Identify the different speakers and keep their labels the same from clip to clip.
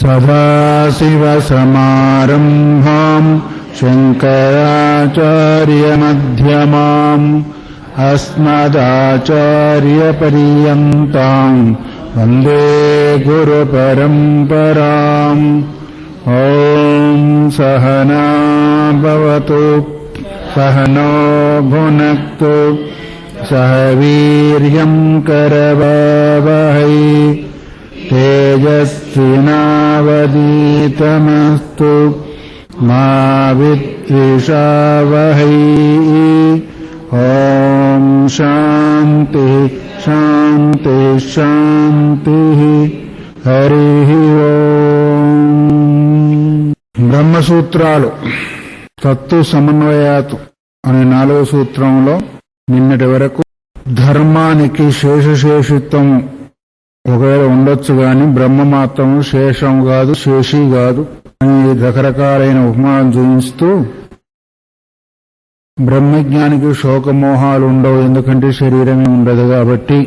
Speaker 1: सदाशिवसमारम्भाम् शङ्कराचार्यमध्यमाम् अस्मदाचार्यपर्यन्ताम् वन्दे गुरुपरम्पराम्। ॐ सहना भवतु सहनो भुनक्तु सह वीर्यं करवावहै तेजस्विनावधीतमस्तु मा विद्विषावहै। ॐ शान्ति शान्ति शान्तिः। हरिः ओम्। బ్రహ్మసూత్రాలు తత్తు సమన్వయాతు అనే 4వ సూత్రంలో నిన్నటి వరకు ధర్మానికి శేషశేషిత్వం ఒకవేళ ఉండొచ్చు గాని బ్రహ్మ మాత్రం శేషం కాదు, శేషి కాదు అని రకరకాలైన ఉపమానాలు చూపిస్తూ బ్రహ్మజ్ఞానికి శోకమోహాలు ఉండవు, ఎందుకంటే శరీరమే ఉండదు కాబట్టి.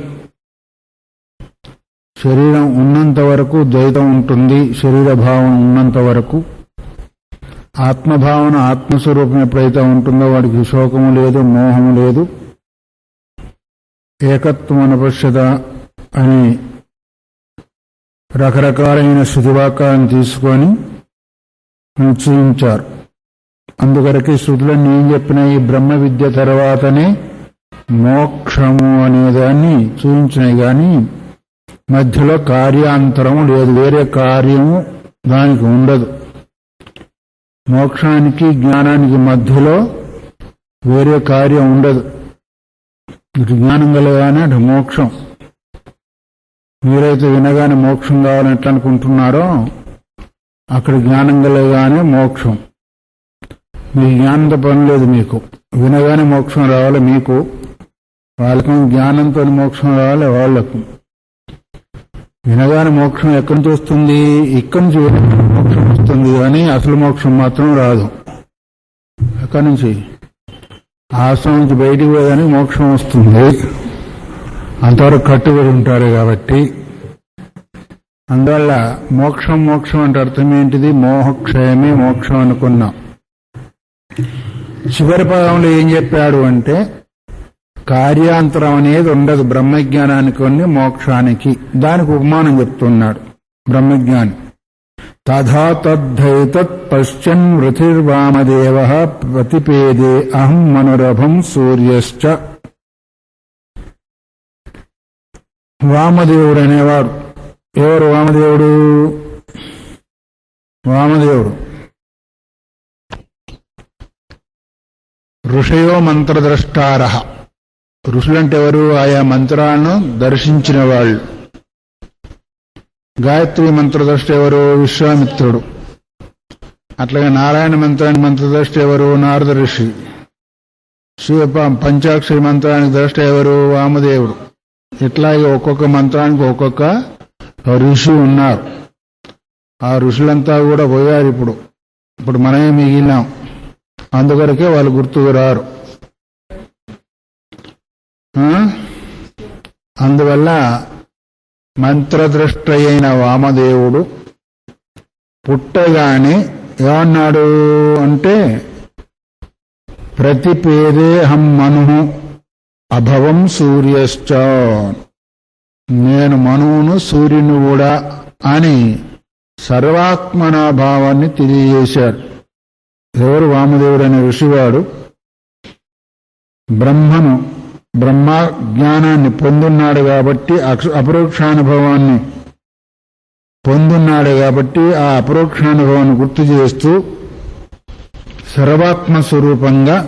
Speaker 1: శరీరం ఉన్నంత వరకు ద్వైతం ఉంటుంది, శరీర భావన ఉన్నంత వరకు. ఆత్మభావన ఆత్మస్వరూపం ఎప్పుడైతే ఉంటుందో వాడికి శోకము లేదు, మోహము లేదు. ఏకత్వం అనపశ్యత అని రకరకాలైన శృతివాక్యాలను తీసుకొని నిశ్చయించారు. అందుకొరకే శృతులన్నీ ఏం చెప్పినాయి, బ్రహ్మ విద్య తర్వాతనే మోక్షము అనేదాన్ని చూపించినాయి. కానీ మధ్యలో కార్యాంతరము లేదు, వేరే కార్యము దానికి ఉండదు. మోక్షానికి జ్ఞానానికి మధ్యలో వేరే కార్యం ఉండదు. ఇటు జ్ఞానం కలగానే అటు మోక్షం. మీరైతే వినగానే మోక్షం కావాలని ఎట్లా అనుకుంటున్నారో అక్కడ జ్ఞానం కలగానే మోక్షం. మీ జ్ఞానంతో పని లేదు, మీకు వినగానే మోక్షం రావాలి మీకు. వాళ్ళకు జ్ఞానంతో మోక్షం రావాలి వాళ్లకు. వినగానే మోక్షం ఎక్కడి నుంచి వస్తుంది, ఇక్కడి నుంచి మోక్షం వస్తుంది, కానీ అసలు మోక్షం మాత్రం రాదు. ఎక్కడి నుంచి, ఆశ్రమం నుంచి బయటికి పోయేదానికి మోక్షం వస్తుంది. అంతవరకు కట్టుబడి ఉంటారు కాబట్టి. అందువల్ల మోక్షం మోక్షం అంటే అర్థం ఏంటిది, మోహక్షయమే మోక్షం అనుకున్నాం. చివరి పదంలో ఏం చెప్పాడు అంటే కార్యాంతరం అనేది ఉండదు బ్రహ్మజ్ఞానానికి, మోక్షానికి. దానికి ఉపమానం చెప్తున్నాడు బ్రహ్మజ్ఞాని. తథా తద్ధైతత్ పశ్చన్ వృథిర్వామదేవ ప్రతిపేదే అహం మనురభం సూర్యశ్చ. వామదేవుడు అనేవాడు ఎవరు? వామదేవుడు ఋషయో మంత్రద్రష్టారః. ఋషులంటే ఎవరు? ఆయా మంత్రాలను దర్శించిన వాళ్ళు. గాయత్రి మంత్రద్రష్ట ఎవరు? విశ్వామిత్రుడు. అట్లాగే నారాయణ మంత్రానికి మంత్రద్రష్ట ఎవరు? నారద ఋషి. పంచాక్షరి మంత్రానికి ద్రష్ట ఎవరు? వామదేవుడు. ఇట్లాగే ఒక్కొక్క మంత్రానికి ఒక్కొక్క ఋషి ఉన్నారు. ఆ ఋషులంతా కూడా పోయారు. ఇప్పుడు మనమే మిగిలినాం. అందుకొరకే వాళ్ళు గుర్తుకు రారు. అందువల్ల మంత్రద్రష్ట అయిన వామదేవుడు పుట్టగానే ఏమన్నాడు అంటే ప్రతిపేదేహం మను అభవం సూర్యశ్చ. నేను మనువును సూర్యుని కూడా అని సర్వాత్మనాభావాన్ని తెలియజేశారు. ఎవరు? వామదేవుడు అనే ఋషివాడు బ్రహ్మ జ్ఞానాన్ని పొందున్నాడు కాబట్టి, అపరోక్షానుభవాన్ని పొందున్నాడు కాబట్టి ఆ అపరోక్షానుభవాన్ని గుర్తు చేస్తూ సర్వాత్మ స్వరూపంగా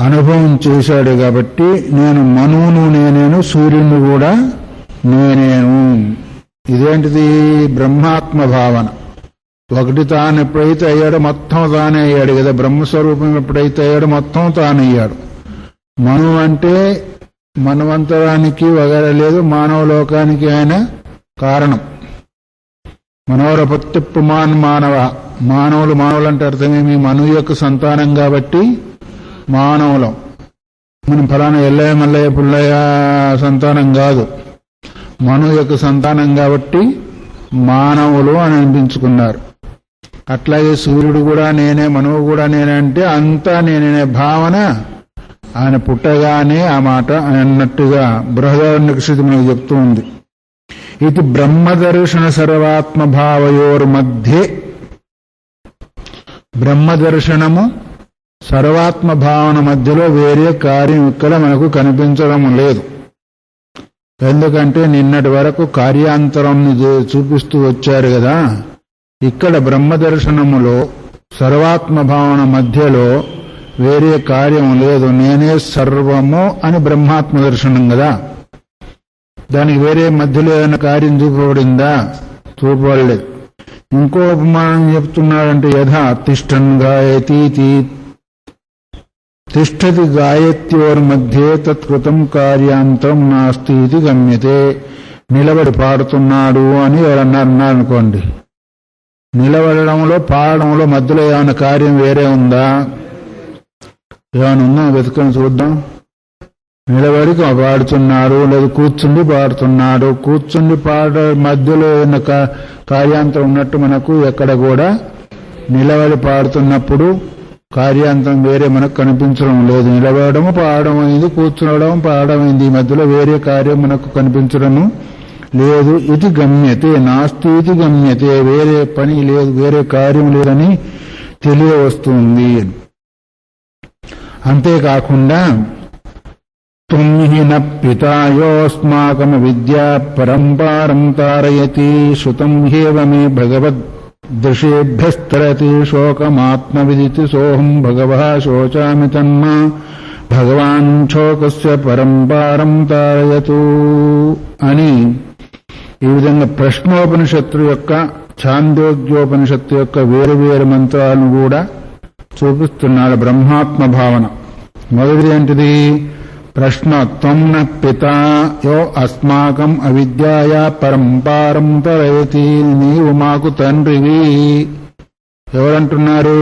Speaker 1: అనుభవం చేశాడు. కాబట్టి నేను మనువును నేనేను, సూర్యుని కూడా నేనేను. ఇదేంటిది? బ్రహ్మాత్మ భావన. ఒకటి తాను ఎప్పుడైతే అయ్యాడో మొత్తం తానే అయ్యాడు కదా. బ్రహ్మస్వరూపం ఎప్పుడైతే అయ్యాడో మొత్తం తానయ్యాడు. మను అంటే మనవంతరానికి వగైరా లేదు, మానవ లోకానికి ఆయన కారణం. మనోరపత్తిప్పుమాన్ మానవ. మానవులు అంటే అర్థమేమి? మను యొక్క సంతానం కాబట్టి మానవులం. మనం ఫలానా ఎల్లయ్య మల్లయ్య పుల్లయ్య సంతానం కాదు, మను యొక్క సంతానం కాబట్టి మానవులు అని అనిపించుకున్నారు. అట్లాగే సూర్యుడు కూడా నేనే, మనువు కూడా నేనే అంటే అంతా నేనే భావన. ఆయన పుట్టగానే ఆ మాట అన్నట్టుగా బృహదారణ్యకశృతి మనకు చెప్తూ ఉంది. ఇది బ్రహ్మదర్శన సర్వాత్మభావయోర్మధ్యే, బ్రహ్మదర్శనము సర్వాత్మ భావన మధ్యలో వేరే కార్యం ఇక్కడ మనకు కనిపించడం లేదు. ఎందుకంటే నిన్నటి వరకు కార్యాంతరం చూపిస్తూ వచ్చారు కదా. ఇక్కడ బ్రహ్మదర్శనములో సర్వాత్మ భావన మధ్యలో వేరే కార్యం లేదు. నేనే సర్వము అని బ్రహ్మాత్మ దర్శనం కదా. దానికి వేరే మధ్యలో ఏదైనా కార్యం చూపబడిందా? చూపబడలేదు. ఇంకో ఉపమానం చెప్తున్నాడంటే యథా తిష్టన్ గాయతీతి తిష్టతి గాయత్యోర్మధ్యే తత్కృతం కార్యాంతం నాస్తి ఇది గమ్యతే. నిలబడి పాడుతున్నాడు అని ఎవరన్నారు అనుకోండి. నిలబడడంలో పాడడంలో మధ్యలో ఏమైనా కార్యం వేరే ఉందా? ఏమైనా ఉందా? వెతుకొని చూద్దాం. నిలబడి పాడుతున్నాడు, లేదా కూర్చుండి పాడుతున్నాడు. కూర్చుండి పాడ మధ్యలో ఏమైనా కార్యాంతం ఉన్నట్టు మనకు ఎక్కడ కూడా నిలబడి పాడుతున్నప్పుడు కార్యాంతం వేరే మనకు కనిపించడం లేదు. నిలబడము పాడడం అయింది, కూర్చునడం పాడడం అయింది. ఈ మధ్యలో వేరే కార్యం మనకు కనిపించడము లేదు. ఇది గమ్యతే నాస్తి ఇది గమ్యతే. వేరే పని లేదు, వేరే కార్యం లేదని తెలియవస్తుంది. అంతేకాకుండా తుమ్హిన పితాయోస్మాకమ విద్యా పరంపారం తారయతి శృతం హ్యేవ మే భగవద్ దృశేభ్యస్తరతి శోకమాత్మవిదితి సోహం భగవః శోచామి తన్మా భగవాన్ శోకస్య పరంపారం తారయతు అని ఈ విధంగా ప్రశ్నోపనిషత్తు యొక్క, ఛాందోగ్యోపనిషత్తు యొక్క వేరు వేరు మంత్రాలను కూడా చూపిస్తున్నాడు బ్రహ్మాత్మ భావన. మొదటిది ఏంటిది? ప్రశ్న త్వం న పితా యో అస్మాకం అవిద్యాయా పరంపారం తరయతి. నీవు మాకు తండ్రివి. ఎవరంటున్నారు?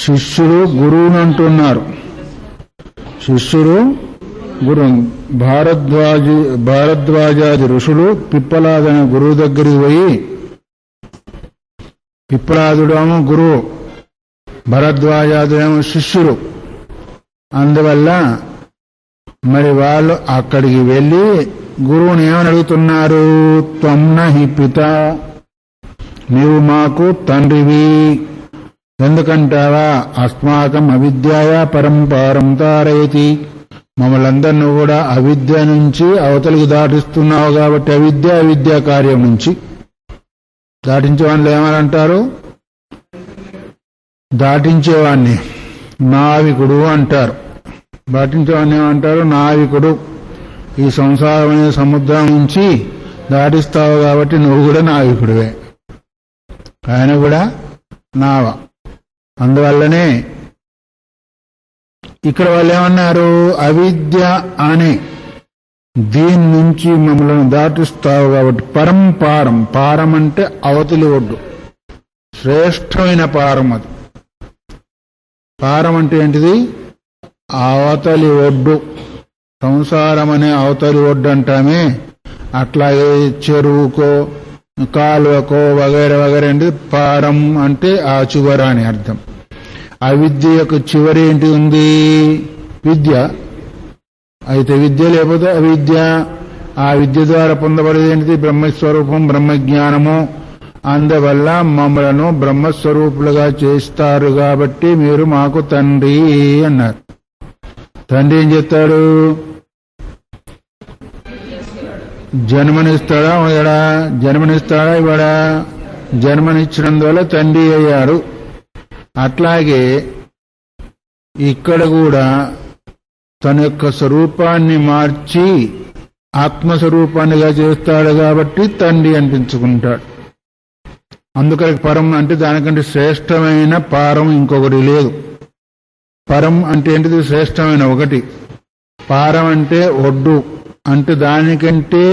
Speaker 1: శిష్యుడు గురువుని అంటున్నారు. శిష్యుడు గురు భారద్వాజాది ఋషులు పిప్పలాదన గురువు దగ్గరికి పోయి, పిప్పలాదుడేమో గురువు, భరద్వాజాదుడేమో శిష్యుడు. అందువల్ల మరి వాళ్ళు అక్కడికి వెళ్ళి గురువుని ఏమని అడుగుతున్నారు? త్వం నహి పిత, నీవు మాకు తండ్రివి. ఎందుకంటావా? అస్మాకం అవిద్యాయా పరంపారం తారయతి. మమ్మల్ందరినీ కూడా అవిద్య నుంచి అవతలికి దాటిస్తున్నావు కాబట్టి అవిద్యా కార్యం నుంచి దాటించే వాళ్ళు ఏమని అంటారు? దాటించేవాణ్ణి నావికుడు అంటారు. దాటించేవాడిని ఏమంటారు? నావికుడు. ఈ సంసారం అనే సముద్రం నుంచి దాటిస్తావు కాబట్టి నువ్వు కూడా నావికుడివే. ఆయన కూడా నావ. అందువల్లనే ఇక్కడ వాళ్ళు ఏమన్నారు? అవిద్య అనే దీని నుంచి మమ్మల్ని దాటిస్తావు కాబట్టి పరంపారం. పారం అంటే అవతలి ఒడ్డు, శ్రేష్టమైన పారం. అది పారం అంటే ఏంటిది? అవతలి ఒడ్డు. సంసారం అనే అవతలి ఒడ్డు అంటామే. అట్లాగే చెరువుకో కాలువకో వగైరా వగైరా అంటే పారం అంటే ఆ చివర అని అర్థం. అవిద్య యొక్క చివరి ఏంటి ఉంది? విద్య. అయితే విద్య లేకపోతే అవిద్య. ఆ విద్య ద్వారా పొందబడేది ఏంటిది? బ్రహ్మస్వరూపం, బ్రహ్మజ్ఞానము. అందువల్ల మమ్మలను బ్రహ్మస్వరూపులుగా చేస్తారు కాబట్టి మీరు మాకు తండ్రి అన్నారు. తండ్రి ఏం చెప్తాడు? జన్మనిస్తాడా ఇవాడా? జన్మనిస్తాడా ఇవాడా? జన్మనిచ్చినందువల్ల తండ్రి అయ్యాడు. అట్లాగే ఇక్కడ కూడా తన యొక్క స్వరూపాన్ని మార్చి ఆత్మస్వరూపాన్నిగా చేస్తాడు కాబట్టి తండ్రి అనిపించుకుంటాడు. అందుకని పరం అంటే దానికంటే శ్రేష్టమైన పారం ఇంకొకటి లేదు. పరం అంటే ఏంటిది? శ్రేష్టమైన ఒకటి. పారం అంటే ఒడ్డు. అంటే దానికంటే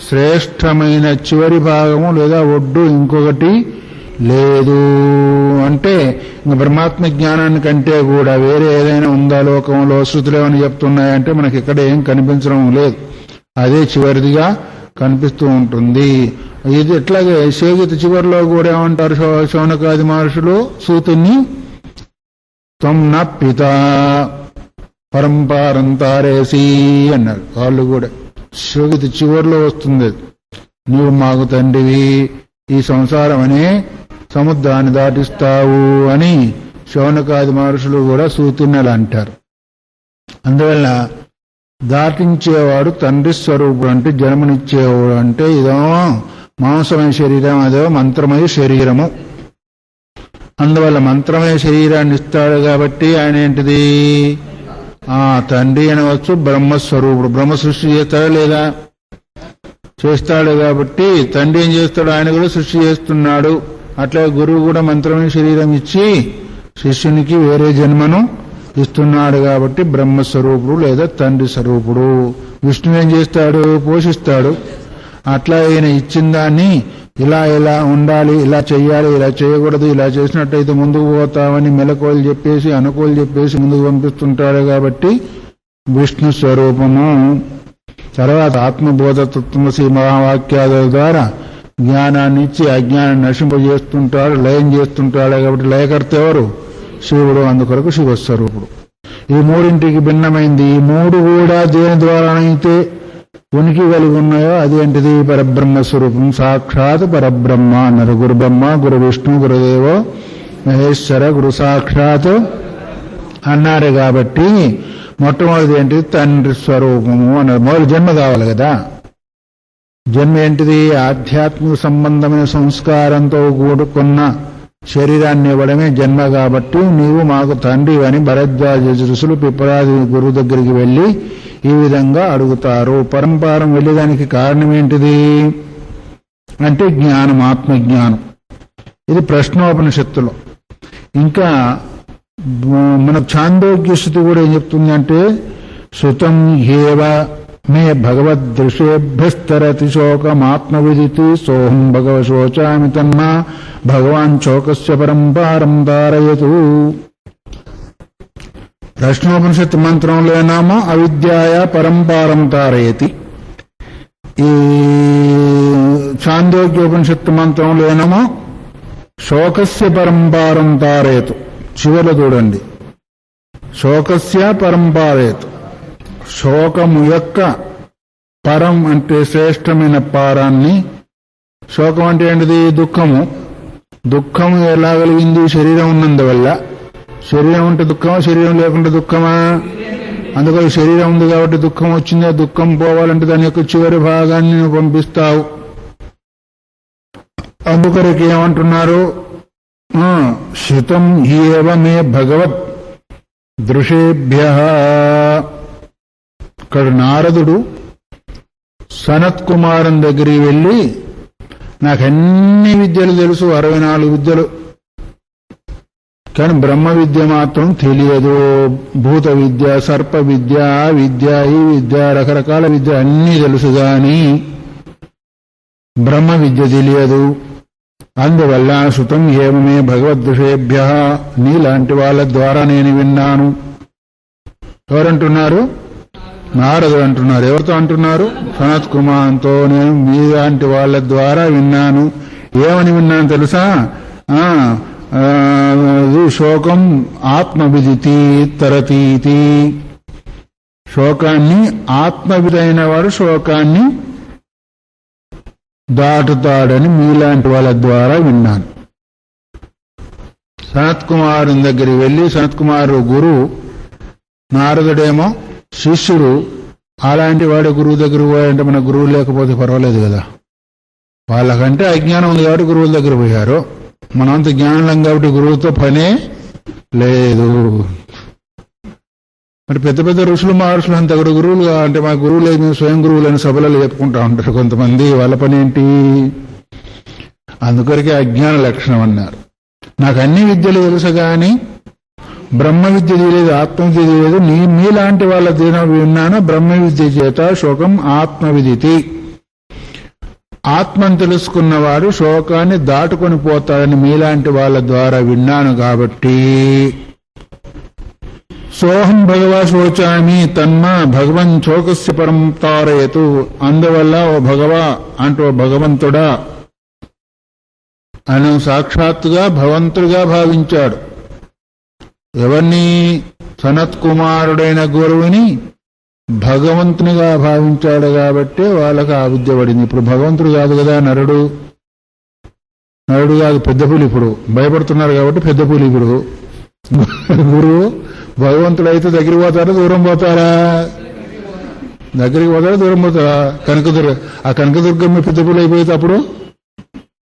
Speaker 1: శ్రేష్టమైన చివరి భాగము లేదా ఒడ్డు ఇంకొకటి లేదు. అంటే ఇంకా బ్రహ్మాత్మ జ్ఞానానికంటే కూడా వేరే ఏదైనా ఉందా లోకంలో? శృతులు ఏమైనా చెప్తున్నాయంటే మనకి ఇక్కడ ఏం కనిపించడం లేదు. అదే చివరిదిగా కనిపిస్తూ ఉంటుంది. ఇది ఎట్లాగే సేగిత చివరిలో కూడా ఏమంటారు శౌనకాది మహర్షులు సూతుని త్వం నా పిత పరంపారంతారేసి అన్నారు. వాళ్ళు కూడా శోగిత చివరిలో వస్తుంది, నీవు మాకు తండ్రివి, ఈ సంసారం అనే సముద్రాన్ని దాటిస్తావు అని శౌనకాది మహర్షులు కూడా సూతున్నలు అంటారు. అందువల్ల దాటించేవాడు తండ్రి స్వరూపుడు, అంటే జన్మనిచ్చేవాడు. అంటే ఇదో మాంసమయ శరీరం, అదో మంత్రమయ శరీరము. అందువల్ల మంత్రమయ శరీరాన్ని ఇస్తాడు కాబట్టి ఆయన ఏంటిది తండ్రి అనవచ్చు. బ్రహ్మస్వరూపుడు, బ్రహ్మ సృష్టి చేస్తాడా లేదా? చేస్తాడు. కాబట్టి తండ్రి ఏం చేస్తాడు? ఆయన కూడా సృష్టి చేస్తున్నాడు. అట్లా గురువు కూడా మంత్రమైన శరీరం ఇచ్చి శిష్యునికి వేరే జన్మను ఇస్తున్నాడు. కాబట్టి బ్రహ్మస్వరూపుడు లేదా తండ్రి స్వరూపుడు. విష్ణువు ఏం చేస్తాడు? పోషిస్తాడు. అట్లా ఈయన ఇచ్చిన దాన్ని ఇలా ఇలా ఉండాలి, ఇలా చెయ్యాలి, ఇలా చేయకూడదు, ఇలా చేసినట్టయితే ముందుకు పోతామని మెలకువలు చెప్పేసి అనుకోలు చెప్పేసి ముందుకు పంపిస్తుంటాడు. కాబట్టి విష్ణు స్వరూపము. తర్వాత ఆత్మబోధ తత్వమసి మహావాక్యాల ద్వారా జ్ఞానాన్ని ఇచ్చి అజ్ఞానాన్ని నశింపజేస్తుంటాడు, లయం చేస్తుంటాడు. కాబట్టి లయకర్త ఎవరు? శివుడు. అందుకొరకు శివస్వరూపుడు. ఈ మూడింటికి భిన్నమైంది. ఈ మూడు కూడా దేని ద్వారానైతే ఉనికి కలిగి ఉన్నాయో అదేంటిది? పరబ్రహ్మ స్వరూపం. సాక్షాత్ పరబ్రహ్మ అన్నారు. గురు బ్రహ్మ, గురు విష్ణు, గురుదేవో మహేశ్వర, గురు సాక్షాత్ అన్నారు. కాబట్టి మొట్టమొదటిది ఏంటిది? తండ్రి స్వరూపము అన్నారు. మొదటి జన్మ కావాలి కదా. జన్మ ఏంటిది? ఆధ్యాత్మిక సంబంధమైన సంస్కారంతో కూడుకున్న శరీరాన్ని ఇవ్వడమే జన్మ. కాబట్టి నీవు మాకు తండ్రి అని భరద్వాజ ఋషులు పిప్పరాది గురువు దగ్గరికి వెళ్లి ఈ విధంగా అడుగుతారు. పరంపరం వెళ్ళేదానికి కారణం ఏంటిది అంటే జ్ఞానం, ఆత్మజ్ఞానం. ఇది ప్రశ్నోపనిషత్తులో. ఇంకా మన ఛాందోగ్య శృతి కూడా ఏం చెప్తుంది అంటే శృతం హేవ మే భగవద్దృశేభ్యస్తరతి శోకమాత్మవిదితి సోహం భగవ శోచామి తన్నా భగవాన్ శోకస్య పరంపారం ధారయతు. ప్రశ్నోపనిషత్తు మంత్రంలో ఏనామో అవిద్యాయ పరంపారం తారయతి. ఈ ఛాందోగ్యోపనిషత్తు మంత్రంలో ఏనామో శోకస్య పరంపారం తారయతు. చివరిలో చూడండి, శోకస్య పరంపారయతు. శోకము యొక్క పరం అంటే శ్రేష్టమైన పారాన్ని. శోకం అంటే ఏంటిది? దుఃఖము. దుఃఖము ఎలా కలిగింది? శరీరం ఉన్నందువల్ల. శరీరం ఉంటే దుఃఖమా, శరీరం లేకుంటే దుఃఖమా? అందుకని శరీరం ఉంది కాబట్టి దుఃఖం వచ్చింది. దుఃఖం పోవాలంటే దాని యొక్క చివరి భాగాన్ని నువ్వు పంపిస్తావు. అందుకొరకు ఏమంటున్నారు? శృతం హేవ మే భగవద్ దృశేభ్య. ఇక్కడ నారదుడు సనత్ కుమారుని దగ్గరికి వెళ్ళి నాకు అన్ని విద్యలు తెలుసు, 64 విద్యలు, కానీ బ్రహ్మ విద్య మాత్రం తెలియదు. భూత విద్య, సర్ప విద్య, ఆ విద్య, ఈ విద్య, రకరకాల విద్య అన్నీ తెలుసు కానీ బ్రహ్మ విద్య తెలియదు. అందువల్ల శృతం ఏమమే భగవద్దృశేభ్య, నీలాంటి వాళ్ళ ద్వారా నేను విన్నాను. ఎవరంటున్నారు? నారదుడు అంటున్నారు. ఎవరితో అంటున్నారు? సనత్ కుమార్తో. నేను మీలాంటి వాళ్ళ ద్వారా విన్నాను. ఏమని విన్నాను తెలుసా? శోకం ఆత్మవిదితి తరతీతి. శోకాన్ని ఆత్మవిదైన వాడు శోకాన్ని దాటుతాడని మీలాంటి వాళ్ళ ద్వారా విన్నాను. సనత్ కుమారుని దగ్గరికి వెళ్ళి, సనత్ కుమారు గురువు, నారదుడేమో శిష్యుడు. అలాంటి వాడు గురువు దగ్గర పోయాడంటే మన గురువు లేకపోతే పర్వాలేదు కదా. వాళ్ళకంటే అజ్ఞానం ఉంది కాబట్టి గురువుల దగ్గర పోయారు. మనంత జ్ఞానం కాబట్టి గురువుతో పనే లేదు. మరి పెద్ద పెద్ద ఋషులు మహర్షులు అంత గురువులు అంటే మా గురువు లేదు, మేము స్వయం గురువులని సభలలో చెప్పుకుంటా ఉంటారు కొంతమంది. వాళ్ళ పని ఏంటి? అందుకొరకే అజ్ఞాన లక్షణం అన్నారు. నాకు అన్ని విద్యలు తెలుసు కానీ బ్రహ్మ విద్య తెలియదు, ఆత్మ విద్య తెలియదు. మీలాంటి వాళ్ళ దీన విన్నాను. బ్రహ్మ విద్య చేత శోకం ఆత్మవిదితి. ఆత్మను తెలుసుకున్నవాడు శోకాన్ని దాటుకొని పోతాడని మీలాంటి వాళ్ళ ద్వారా విన్నాను. కాబట్టి సోహం భగవా శోచామి తన్మా భగవన్ శోకస్య పరం తారయతు. అందువల్ల ఓ భగవా అంటూ భగవంతుడా ఆయన సాక్షాత్తుగా భగవంతుడిగా భావించాడు. ఎవరిని? సనత్ కుమారుడైన గురువుని భగవంతునిగా భావించాడు కాబట్టి వాళ్ళకి ఆ విద్య పడింది. ఇప్పుడు భగవంతుడు కాదు కదా నరుడు కాదు, పెద్ద పులి. ఇప్పుడు భయపడుతున్నారు కాబట్టి పెద్ద పులి. ఇప్పుడు గురువు భగవంతుడు అయితే దగ్గరికి పోతారా దూరం పోతారా? దగ్గరికి పోతారా దూరం పోతారా? ఆ కనకదుర్గమ్మ పెద్ద పులి అయిపోతే అప్పుడు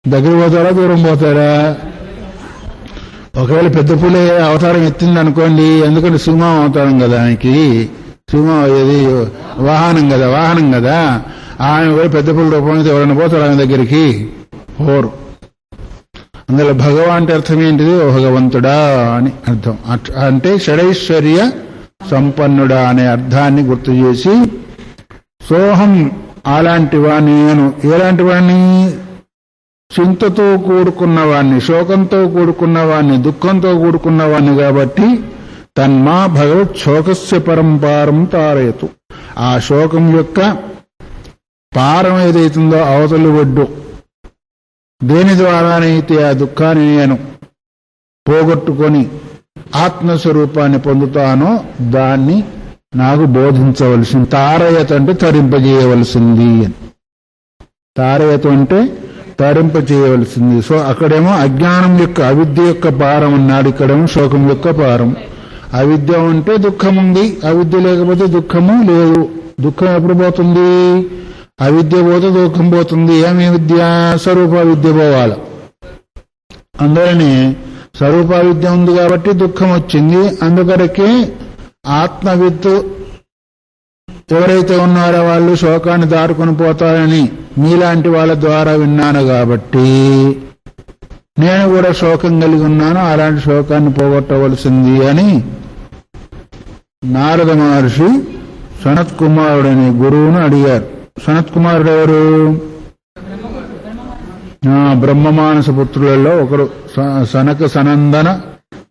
Speaker 1: దగ్గరికి పోతారా దూరం పోతారా? ఒకవేళ పెద్ద పులి అవతారం ఎత్తింది అనుకోండి, ఎందుకంటే సింహం అవతారం కదా, ఆయనకి సింహం ఏది వాహనం కదా. ఆయన కూడా పెద్ద పులి రూపం అయితే ఎవరైనా పోతారు ఆయన దగ్గరికి? పోరు. అందులో భగవాన్ అంటే అర్థం ఏంటిది? భగవంతుడా అని అర్థం. అంటే షడైశ్వర్య సంపన్నుడా అనే అర్థాన్ని గుర్తు చేసి, సోహం అలాంటి వాణ్ణి, నేను ఎలాంటి వాణ్ణి? చింతతో కూడుకున్నవాణ్ణి, శోకంతో కూడుకున్నవాణ్ణి, దుఃఖంతో కూడుకున్నవాణ్ణి కాబట్టి తన్మా భగవత్ శోకస్య పరంపారం తారయతు. ఆ శోకం యొక్క పారం ఏదైతుందో అవతలి ఒడ్డు, దేని ద్వారానైతే ఆ దుఃఖాన్ని నేను పోగొట్టుకొని ఆత్మస్వరూపాన్ని పొందుతానో దాన్ని నాకు బోధించవలసింది. తారయత అంటే తరింపజేయవలసింది అని. తారయత అంటే తరింపజేయవలసింది. సో అక్కడేమో అజ్ఞానం యొక్క అవిద్య యొక్క పారం అన్నాడు, ఇక్కడేమో శోకం యొక్క పారం. అవిద్య ఉంటే దుఃఖం ఉంది, అవిద్య లేకపోతే దుఃఖము లేదు. దుఃఖం ఎప్పుడు పోతుంది? అవిద్య పోతే దుఃఖం పోతుంది. ఏమి విద్య? స్వరూప విద్య పోవాలి. అందుకని స్వరూప విద్య ఉంది కాబట్టి దుఃఖం వచ్చింది. అందుకొరకే ఆత్మవిత్తు ఎవరైతే ఉన్నారో వాళ్ళు శోకాన్ని దాటుకొని పోతారని మీలాంటి వాళ్ళ ద్వారా విన్నాను కాబట్టి నేను కూడా శోకం కలిగి ఉన్నాను, అలాంటి శోకాన్ని పోగొట్టవలసింది అని నారద మహర్షి సనత్ కుమారుడని గురువును అడిగారు. సనత్ కుమారుడు ఎవరు? బ్రహ్మమానస పుత్రులలో ఒకరు. సనక సనందన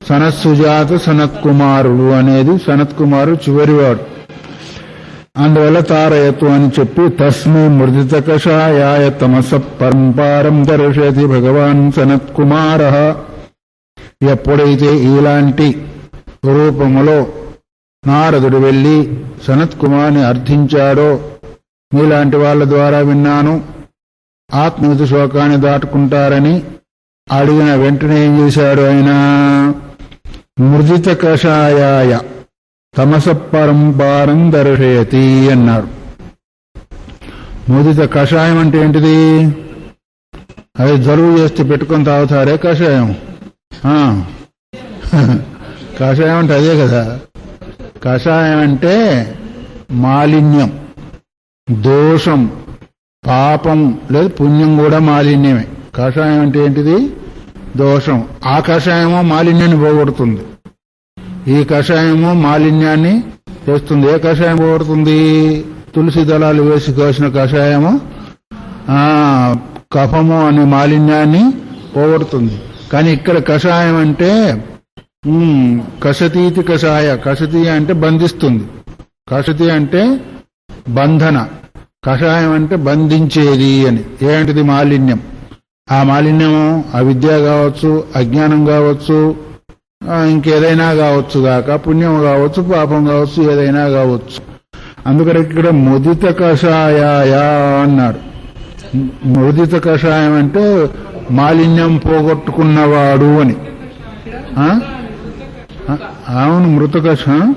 Speaker 1: సనత్సుజాత సనత్ కుమారుడు అనేది సనత్ కుమారుడు చివరివాడు. అందువల్ల తారయతు అని చెప్పి తస్మై మృదిత కషాయాయ తమస పరంపారం దర్శయతి భగవాన్ సనత్ కుమార. ఎప్పుడైతే ఇలాంటి రూపములో నారదుడు వెళ్లి సనత్ కుమార్ని అర్థించాడో, మీలాంటి వాళ్ళ ద్వారా విన్నాను ఆత్మవిధ శోకాన్ని దాటుకుంటారని అడిగిన వెంటనే ఏం చేశాడు ఆయన? మృదిత కషాయాయ తమస పరంపారం దర్శయతి అన్నారు. ముదిత కషాయం అంటే ఏంటిది? అది జలుబు చేస్తే పెట్టుకొని తాగుతారే కషాయం. కషాయం అంటే అదే కదా. కషాయం అంటే మాలిన్యం, దోషం, పాపం లేదు పుణ్యం కూడా మాలిన్యమే. కషాయం అంటే ఏంటిది? దోషం. ఆ కషాయమో మాలిన్యాన్ని పోగొడుతుంది, ఈ కషాయము మాలిన్యాన్ని చేస్తుంది. ఏ కషాయం పోగొడుతుంది? తులసి దళాలు వేసి కోసిన కషాయము కఫము అనే మాలిన్యాన్ని పోగొడుతుంది. కానీ ఇక్కడ కషాయం అంటే కషతీతి కషాయ. కషతి అంటే బంధిస్తుంది, కషతి అంటే బంధన, కషాయం అంటే బంధించేది అని. ఏంటిది? మాలిన్యం. ఆ మాలిన్యము అవిద్య కావచ్చు, అజ్ఞానం కావచ్చు, ఇంకేదైనా కావచ్చు గాక, పుణ్యం కావచ్చు, పాపం కావచ్చు, ఏదైనా కావచ్చు. అందుకని ఇక్కడ ముదిత కషాయాయ అన్నాడు. ముదిత కషాయం అంటే మాలిన్యం పోగొట్టుకున్నవాడు అని. అవును, మృత కషాయం,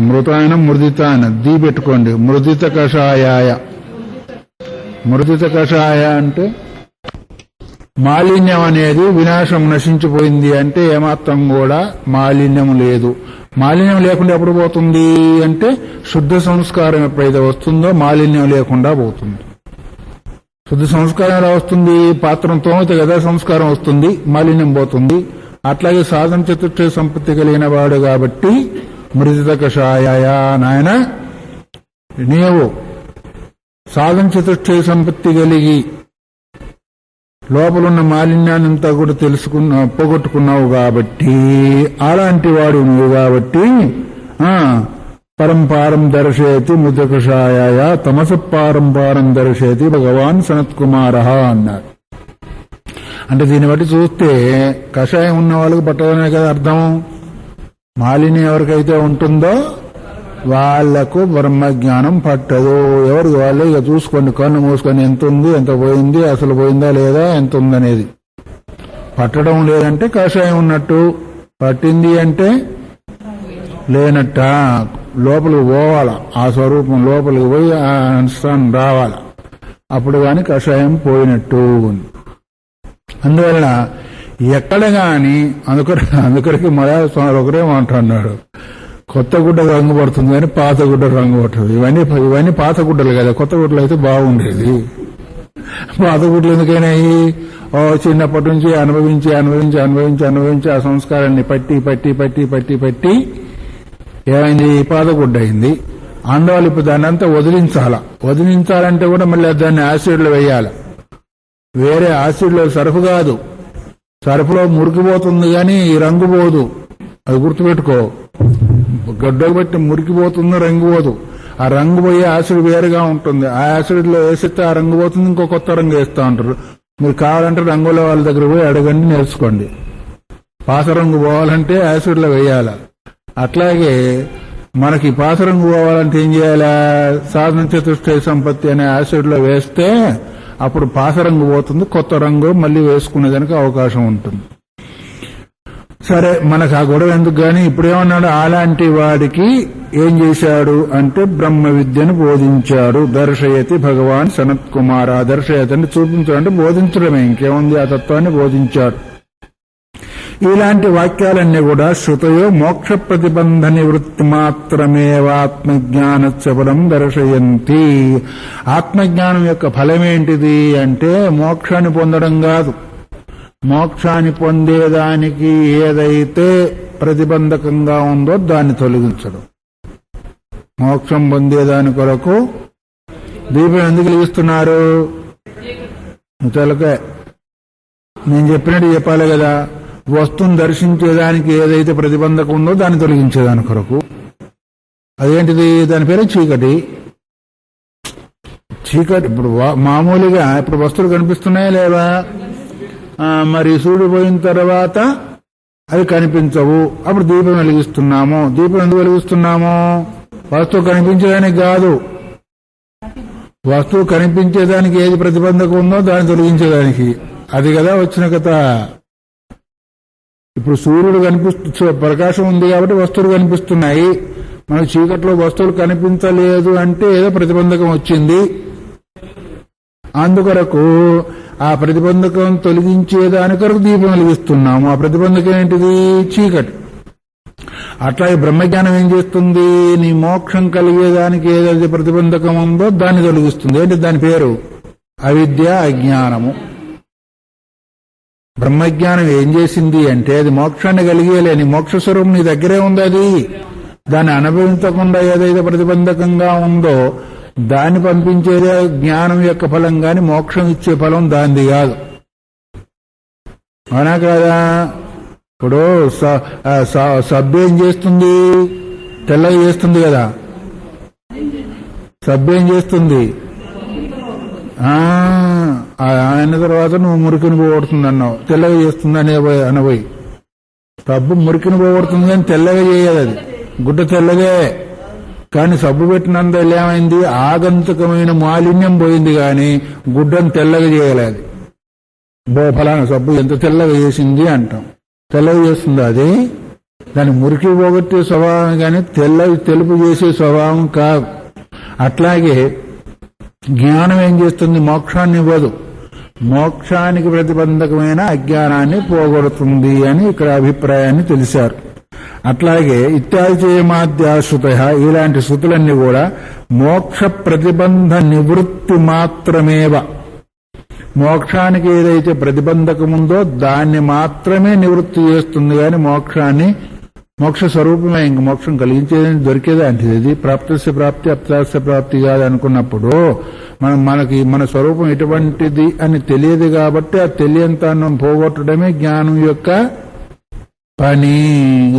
Speaker 1: మృతాయనం మృదితాయన దీ పెట్టుకోండి. మృదిత కషాయాయ. మృదిత కషాయ అంటే మాలిన్యం అనేది వినాశం, నశించిపోయింది అంటే ఏమాత్రం కూడా మాలిన్యం లేదు. మాలిన్యం లేకుండా ఎప్పుడు పోతుంది అంటే శుద్ధ సంస్కారం ఎప్పుడైతే వస్తుందో మాలిన్యం లేకుండా పోతుంది. శుద్ధ సంస్కారం ఎలా వస్తుంది? పాత్రం తోమితే కదా సంస్కారం వస్తుంది, మాలిన్యం పోతుంది. అట్లాగే సాధన చతుర్థ సంపత్తి కలిగిన వాడు కాబట్టి మృదిత కషాయాయ నాయన, నీవు సాధన చతుర్థ సంపత్తి కలిగి లోపలున్న మాలిన్యాన్నంతా కూడా పోగొట్టుకున్నావు కాబట్టి, అలాంటి వాడు నువ్వు కాబట్టి పరంపారం దర్శయతి మృదిత కషాయాయ తమస పరంపారం దర్శయతి భగవాన్ సనత్ కుమార అన్నారు. అంటే దీన్ని బట్టి చూస్తే కషాయం ఉన్న వాళ్ళకి పట్టదనే కదా అర్థం. మాలిన్యం ఎవరికైతే ఉంటుందో వాళ్లకు బ్రహ్మజ్ఞానం పట్టదు. ఎవరికి వాళ్ళు ఇక చూసుకోండి, కన్ను మూసుకొని ఎంత ఉంది, ఎంత పోయింది, అసలు పోయిందా లేదా, ఎంత ఉందనేది. పట్టడం లేదంటే కషాయం ఉన్నట్టు, పట్టింది అంటే లేనట్ట. లోపలికి పోవాల, ఆ స్వరూపం లోపలికి పోయి ఆ అనుష్ఠానం రావాల, అప్పుడు కాని కషాయం పోయినట్టు. అందువల్ల ఎక్కడ గాని అందుకరికి మలయాళ స్వామి ఒకరే మాట్లాడినాడు, కొత్త గుడ్డ రంగు పడుతుంది కానీ పాత గుడ్డ రంగు పడుతుంది. ఇవన్నీ పాత గుడ్డలు కదా, కొత్త గుడ్డలు అయితే బాగుండేది. పాత గుడ్డలు ఎందుకైనాయి? చిన్నప్పటి నుంచి అనుభవించి అనుభవించి అనుభవించి అనుభవించి ఆ సంస్కారాన్ని పట్టి పట్టి పట్టి పట్టి పట్టి ఏమైంది? పాత గుడ్డ అయింది. అందువల్ల ఇప్పుడు దాన్ని అంతా వదిలించాలంటే కూడా మళ్ళీ దాన్ని యాసిడ్లో వేయాలి. వేరే యాసిడ్లో సర్ఫ్ కాదు, సర్ఫ్లో మురికిపోతుంది కానీ ఈ రంగు పోదు. అది గుర్తుపెట్టుకో, గడ్డకు బట్టి మురికిపోతుంది, రంగు పోదు. ఆ రంగు పోయే యాసిడ్ వేరుగా ఉంటుంది. ఆ యాసిడ్ లో వేసిస్తే ఆ రంగు పోతుంది, ఇంకో కొత్త రంగు వేస్తూ ఉంటారు. మీరు కావాలంటే రంగుల వాళ్ళ దగ్గర పోయి అడగండి, నేర్చుకోండి. పాత రంగు పోవాలంటే యాసిడ్ లో వేయాలి. అట్లాగే మనకి పాత రంగు పోవాలంటే ఏం చేయాలా? సాధన చతుష్టయ సంపత్తి అనే యాసిడ్ లో వేస్తే అప్పుడు పాత రంగు పోతుంది, కొత్త రంగు మళ్ళీ వేసుకునేదానికి అవకాశం ఉంటుంది. సరే, మనకు ఆ గొడవ ఎందుకు గాని ఇప్పుడేమన్నాడు? అలాంటి వాడికి ఏం చేశాడు అంటే బ్రహ్మ విద్యను బోధించాడు. దర్శయతి భగవాన్ సనత్ కుమార. దర్శయతని చూపించడం అంటే బోధించడమే, ఇంకేముంది, ఆ తత్వాన్ని బోధించాడు. ఇలాంటి వాక్యాలన్నీ కూడా శృతయో మోక్ష ప్రతిబంధ నివృత్తి మాత్రమేవాత్మజ్ఞానస్య ఫలం దర్శయంతి. ఆత్మజ్ఞానం యొక్క ఫలమేంటిది అంటే మోక్షాన్ని పొందడం కాదు. మోక్షాన్ని పొందేదానికి ఏదైతే ప్రతిబంధకంగా ఉందో దాన్ని తొలగించడం. మోక్షం పొందేదాని కొరకు దీపం ఎందుకు వెలిగిస్తున్నారు? తెలకే నేను చెప్పినట్టు చెప్పాలి కదా. వస్తువును దర్శించేదానికి ఏదైతే ప్రతిబంధకం ఉందో దాన్ని తొలగించేదాని కొరకు. అదేంటిది? దాని పేరే చీకటి. చీకటి ఇప్పుడు మామూలుగా ఇప్పుడు వస్తువులు కనిపిస్తున్నాయా లేవా? మరి సూర్యుడు పోయిన తర్వాత అవి కనిపించవు, అప్పుడు దీపం వెలిగిస్తున్నాము. దీపం ఎందుకు వెలిగిస్తున్నాము? వస్తువు కనిపించేదానికి కాదు, వస్తువు కనిపించేదానికి ఏది ప్రతిబంధకం ఉందో దాన్ని తొలగించేదానికి. అది కదా వచ్చిన కథ. ఇప్పుడు సూర్యుడు ప్రకాశం ఉంది కాబట్టి వస్తువులు కనిపిస్తున్నాయి. మనకు చీకట్లో వస్తువులు కనిపించలేదు అంటే ఏదో ప్రతిబంధకం వచ్చింది. అందుకొరకు ఆ ప్రతిబంధకం తొలగించేదాని కొరకు దీపం వెలిగిస్తున్నాము. ఆ ప్రతిబంధకం ఏంటిది? చీకటి. అట్లాగే బ్రహ్మజ్ఞానం ఏం చేస్తుంది? నీ మోక్షం కలిగేదానికి ఏదైతే ప్రతిబంధకం ఉందో దాన్ని తొలగిస్తుంది. ఏంటి దాని పేరు? అవిద్య, అజ్ఞానము. బ్రహ్మజ్ఞానం ఏం చేసింది అంటే అది మోక్షాన్ని కలిగేలేని మోక్ష స్వరూపం నీ దగ్గరే ఉంది. అది దాన్ని అనుభవించకుండా ఏదైతే ప్రతిబంధకంగా ఉందో దాన్ని పంపించేదే జ్ఞానం యొక్క ఫలం గాని మోక్షం ఇచ్చే ఫలం దానిది కాదు. అవునా కాదా? ఇప్పుడు సబ్బు ఏం చేస్తుంది? తెల్లగా చేస్తుంది కదా. సబ్బు ఏం చేస్తుంది? అయిన తర్వాత నువ్వు మురికిని పోగొడుతుంది అన్నావు, తెల్లగా చేస్తుంది అనబోయి. సబ్బు మురికిని పోగొడుతుంది కానీ తెల్లగా చేయదు. అది గుడ్డ తెల్లగే, కానీ సబ్బు పెట్టినంత ఏమైంది? ఆగంతుకమైన మాలిన్యం పోయింది కానీ గుడ్డను తెల్లగా చేయలేదు. ఫలానా సబ్బు ఎంత తెల్లగా చేసింది అంటాం. తెల్లగా చేస్తుంది అది, దాని మురికి పోగొట్టే స్వభావం కానీ తెలుపు చేసే స్వభావం కాదు. అట్లాగే జ్ఞానం ఏం చేస్తుంది? మోక్షాన్ని ఇవ్వదు, మోక్షానికి ప్రతిబంధకమైన అజ్ఞానాన్ని పోగొడుతుంది అని ఇక్కడ అభిప్రాయాన్ని తెలిసారు. అట్లాగే ఇత్యాది చేయమాద్యాశ్రుత, ఇలాంటి శృతులన్నీ కూడా మోక్ష ప్రతిబంధ నివృత్తి మాత్రమేవ, మోక్షానికి ఏదైతే ప్రతిబంధకముందో దాన్ని మాత్రమే నివృత్తి చేస్తుంది కానీ మోక్ష స్వరూపమే. ఇంక మోక్షం కలిగించేదని దొరికేదే అంటే ప్రాప్తస్య ప్రాప్తి అప్తాస్య ప్రాప్తి కాదు అనుకున్నప్పుడు మనకి మన స్వరూపం ఎటువంటిది అని తెలియదు కాబట్టి ఆ తెలియంతాన్ని పోగొట్టడమే జ్ఞానం యొక్క పని.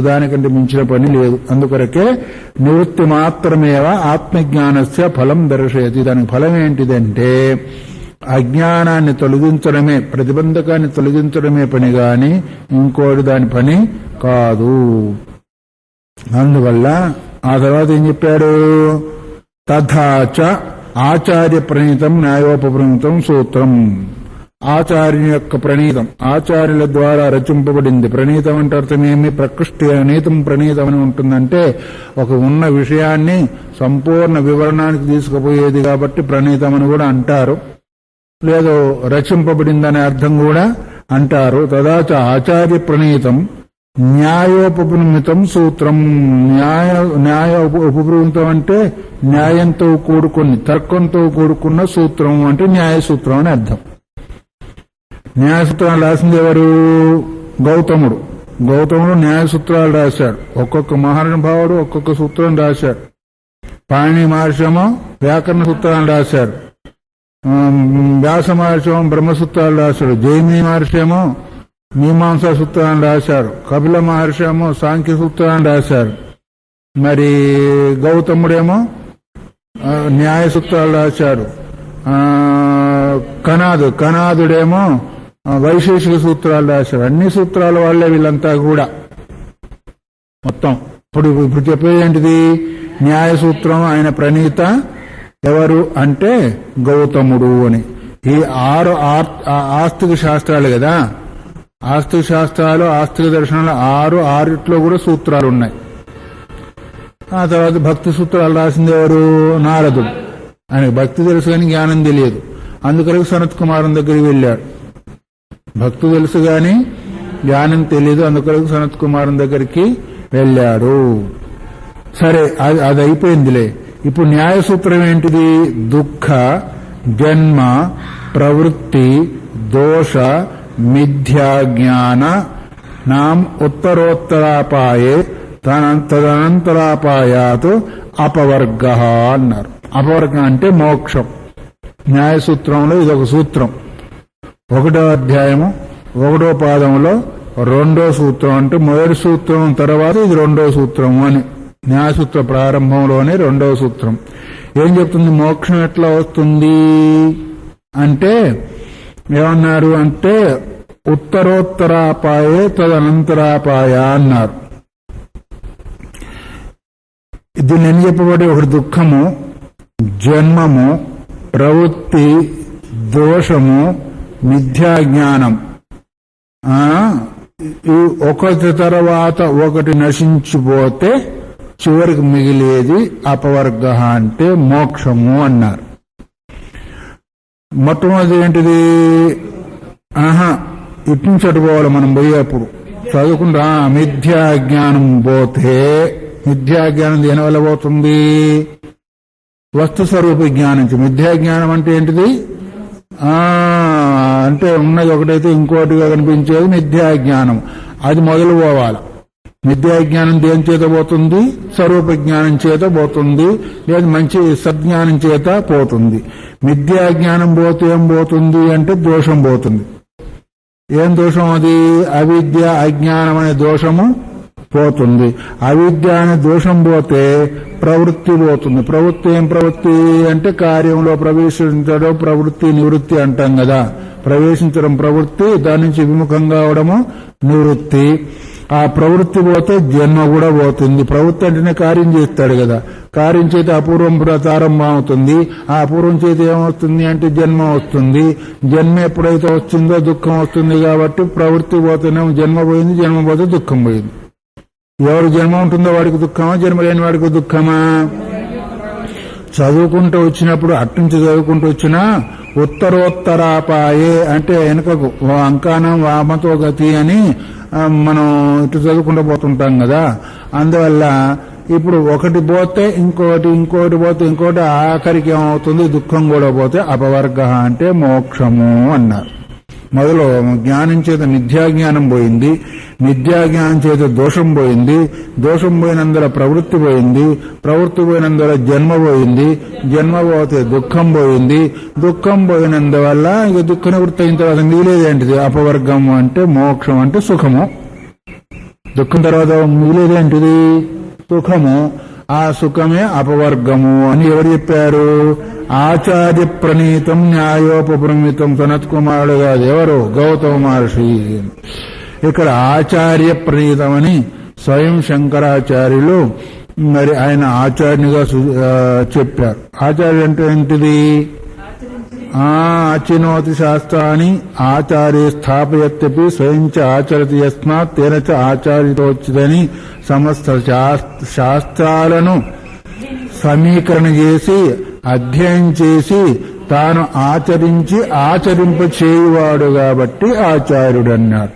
Speaker 1: దానికంటే మించిన పని లేదు. అందుకొరకే నివృత్తి మాత్రమేవ ఆత్మజ్ఞానస్య ఫలం దర్శయతి. దానికి ఫలం ఏంటిదంటే అజ్ఞానాన్ని తొలగించడమే, ప్రతిబంధకాన్ని తొలగించడమే పని గాని ఇంకోటి దాని పని కాదు. అందువల్ల ఆ తర్వాత ఏం చెప్పాడు? తథాచ ఆచార్య ప్రణీతం న్యాయోపప్రణీతం సూత్రం. ఆచార్యుని యొక్క ప్రణీతం, ఆచార్యుల ద్వారా రచింపబడింది. ప్రణీతం అంటే అర్థమేమి? ప్రకృష్టి అనీతం ప్రణీతం అని ఉంటుందంటే ఒక ఉన్న విషయాన్ని సంపూర్ణ వివరణానికి తీసుకుపోయేది కాబట్టి ప్రణీతం అని కూడా అంటారు, లేదు రచింపబడిందనే అర్థం కూడా అంటారు. తదాచ ఆచార్య ప్రణీతం న్యాయోపనిమితం సూత్రం. న్యాయ ఉపనిమితం అంటే న్యాయంతో కూడుకుని, తర్కంతో కూడుకున్న సూత్రం అంటే న్యాయ సూత్రం అని అర్థం. న్యాయసూత్రాలు రాసింది ఎవరు? గౌతముడు. గౌతముడు న్యాయసూత్రాలు రాశాడు. ఒక్కొక్క మహానుభావుడు ఒక్కొక్క సూత్రం రాశాడు. పాణిని మహర్షేమో వ్యాకరణ సూత్రాలు రాశాడు. వ్యాస మహర్షేమో బ్రహ్మసూత్రాలు రాశాడు. జైమిని మహర్షేమో మీమాంసా సూత్రాన్ని రాశారు. కపిల మహర్షేమో సాంఖ్య సూత్రాన్ని రాశారు. మరి గౌతముడేమో న్యాయ సూత్రాలు రాశాడు. కనాదుడేమో వైశేషిక సూత్రాలు రాశారు. అన్ని సూత్రాల వాళ్ళే వీళ్ళంతా కూడా మొత్తం. ఇప్పుడు చెప్పేది ఏంటిది? న్యాయ సూత్రం ఆయన ప్రణీత ఎవరు అంటే గౌతముడు అని. ఈ 6 ఆస్తిక శాస్త్రాలు కదా, ఆస్తిక శాస్త్రాలు, ఆస్తిక దర్శనాలు 6 కూడా సూత్రాలు ఉన్నాయి. ఆ తర్వాత భక్తి సూత్రాలు రాసింది ఎవరు? నారదుడు. ఆయనకు భక్తి తెలుసు కానీ జ్ఞానం తెలియదు. అందుకని సనత్ కుమారుని దగ్గరికి వెళ్ళాడు. భక్తి తెలుసు గాని జ్ఞానం తెలియదు, అందుకని సనత్ కుమారుని దగ్గరికి వెళ్ళాడు. సరే, అది అయిపోయిందిలే. ఇప్పుడు న్యాయ సూత్రం ఏంటిది? దుఃఖ జన్మ ప్రవృత్తి దోష మిథ్యాజ్ఞాన నాం ఉత్తరోత్తరాపాయే తదనంతరాపాయాత్ అపవర్గ అన్నారు. అపవర్గం అంటే మోక్షం. న్యాయసూత్రంలో ఇదొక సూత్రం. 1వ అధ్యాయము 1వ పాదంలో 2వ సూత్రం అంటే మొదటి సూత్రం తర్వాత ఇది 2వ సూత్రం అని. న్యాయసూత్ర ప్రారంభంలోనే 2వ సూత్రం ఏం చెప్తుంది? మోక్షం ఎట్లా వస్తుంది అంటే ఏమన్నారు అంటే ఉత్తరోత్తరాపాయే తదనంతరాపాయ అన్నారు. దీన్ని ఏం చెప్పబడి? ఒకటి దుఃఖము, జన్మము, ప్రవృత్తి, దోషము, మిథ్యాజ్ఞానం. ఒకటి తర్వాత ఒకటి నశించిపోతే చివరికి మిగిలేది అపవర్గ అంటే మోక్షము అన్నారు. మొట్టమొదటి ఏంటిది? ఇటు నుంచి అటుపోవాలి మనం పోయేప్పుడు. చదువుకుంటా మిథ్యాజ్ఞానం పోతే, మిథ్యాజ్ఞానం దేని వల్ల పోతుంది? వస్తు స్వరూప జ్ఞానం. మిథ్యాజ్ఞానం అంటే ఏంటిది? అంటే ఉన్నది ఒకటైతే ఇంకోటిగా కనిపించేది మిథ్యాజ్ఞానం. అది మొదలు పోవాలి. మిథ్యాజ్ఞానం దేని చేత పోతుంది? స్వరూప జ్ఞానం చేత పోతుంది, లేదా మంచి సజ్ఞానం చేత పోతుంది. మిథ్యాజ్ఞానం పోతే ఏం పోతుంది అంటే దోషం పోతుంది. ఏం దోషం అది? అవిద్య అజ్ఞానం అనే దోషము పోతుంది. అవిద్య అనే దోషం పోతే ప్రవృత్తి పోతుంది. ప్రవృత్తి ఏం ప్రవృత్తి అంటే కార్యంలో ప్రవేశించడం ప్రవృత్తి, నివృత్తి అంటాం కదా. ప్రవేశించడం ప్రవృత్తి, దాని నుంచి విముఖంగా అవడము నివృత్తి. ఆ ప్రవృత్తి పోతే జన్మ కూడా పోతుంది. ప్రవృత్తి అంటేనే కార్యం చేస్తాడు కదా. కార్యం చేతి అపూర్వం ప్రారంభం అవుతుంది. ఆ అపూర్వం చేతి ఏమవుతుంది అంటే జన్మ వస్తుంది. జన్మ ఎప్పుడైతే వస్తుందో దుఃఖం వస్తుంది. కాబట్టి ప్రవృత్తి పోతేనేమో జన్మ పోయింది, జన్మ పోతే దుఃఖం పోయింది. ఎవరు జన్మ ఉంటుందో వాడికి దుఃఖమా, జన్మ లేని వాడికి దుఃఖమా? చదువుకుంటూ వచ్చినప్పుడు అట్నుంచి చదువుకుంటూ వచ్చినా ఉత్తరోత్తరాపాయే అంటే వెనుకకు అంకానం వామతో గతి అని మనం ఇటు చదువుకుంటూ పోతుంటాం కదా. అందువల్ల ఇప్పుడు ఒకటి పోతే ఇంకోటి, ఇంకోటి పోతే ఇంకోటి, ఆఖరికి ఏమవుతుంది? దుఃఖం కూడా పోతే అపవర్గ అంటే మోక్షము అన్నారు. మొదలు జ్ఞానం చేత మిథ్యాజ్ఞానం పోయింది, మిథ్యాజ్ఞానం చేత దోషం పోయింది, దోషం పోయినందుల ప్రవృత్తి పోయింది, ప్రవృత్తి పోయినందుల జన్మ పోయింది, జన్మ పోతే దుఃఖం పోయింది, దుఃఖం పోయినందువల్ల ఇక దుఃఖ నివృత్తి అయిన తర్వాత మిగిలేదేంటిది? అపవర్గము అంటే మోక్షం అంటే సుఖము. దుఃఖం తర్వాత మిగిలేదేంటిది? సుఖము. ఆ సుఖమే అపవర్గము అని ఎవరు చెప్పారు? ఆచార్య ప్రణీతం న్యాయోపప్రమితం సనత్ కుమారుడు కాదు, ఎవరు? గౌతమ మహర్షి. ఇక్కడ ఆచార్య ప్రణీతమని స్వయం శంకరాచార్యులు మరి ఆయన ఆచార్యునిగా చెప్పారు. ఆచార్య అంటే ఏంటిది? అచినోతి శాస్త్రాన్ని ఆచార్య స్థాపయత్యపి స్వయం చ ఆచరతి యస్మాత్ తేన చ ఆచార్యతోచితని సమస్త శాస్త్రాలను సమీకరణ చేసి అధ్యయనం చేసి తాను ఆచరించి ఆచరింప చేయువాడు కాబట్టి ఆచార్యుడు అన్నారు.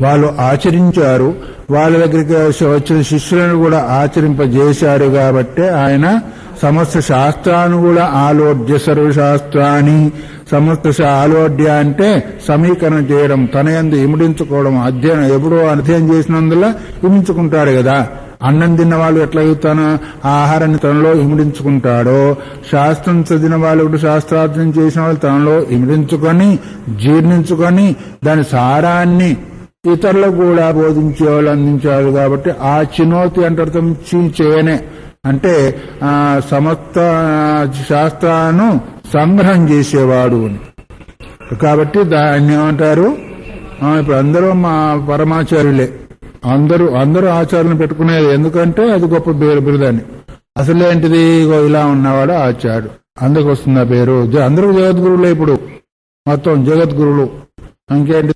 Speaker 1: వాళ్ళు ఆచరించారు, వాళ్ళ దగ్గరికి వచ్చిన శిష్యులను కూడా ఆచరింపజేశారు కాబట్టి ఆయన సమస్త శాస్త్రాన్ని కూడా ఆలోడ్య సర్వశాస్త్రాన్ని. సమస్త ఆలోడ్య అంటే సమీకరణ చేయడం, తన యందు ఇమిడించుకోవడం. అధ్యయనం ఎప్పుడో అధ్యయనం చేసినందువల్ల ఇమిడించుకుంటాడు కదా. అన్నం తిన్న వాళ్ళు ఎట్లా తన ఆహారాన్ని తనలో ఇమిడించుకుంటాడో, శాస్త్రం చదివిన వాళ్ళు కూడా శాస్త్రార్థం చేసిన వాళ్ళు తనలో ఇమిడించుకొని జీర్ణించుకొని దాని సారాన్ని ఇతరులకు కూడా బోధించే వాళ్ళు అందించారు కాబట్టి ఆ చినోతి అంటే అర్థం చేయనే అంటే సమస్త శాస్త్రాలను సంగ్రహం చేసేవాడు అని. కాబట్టి దాన్ని ఏమంటారు? ఇప్పుడు అందరూ మా పరమాచార్యులే, అందరూ ఆచార్యులను పెట్టుకునేది. ఎందుకంటే అది గొప్ప బిరుదని. అసలు ఏంటిది? ఇలా ఉన్నవాడు ఆచార్యుడు, అందుకు వస్తుంది ఆ పేరు. అందరూ జగద్గురువులే, ఇప్పుడు మొత్తం జగద్గురువులు. ఇంకేంటి?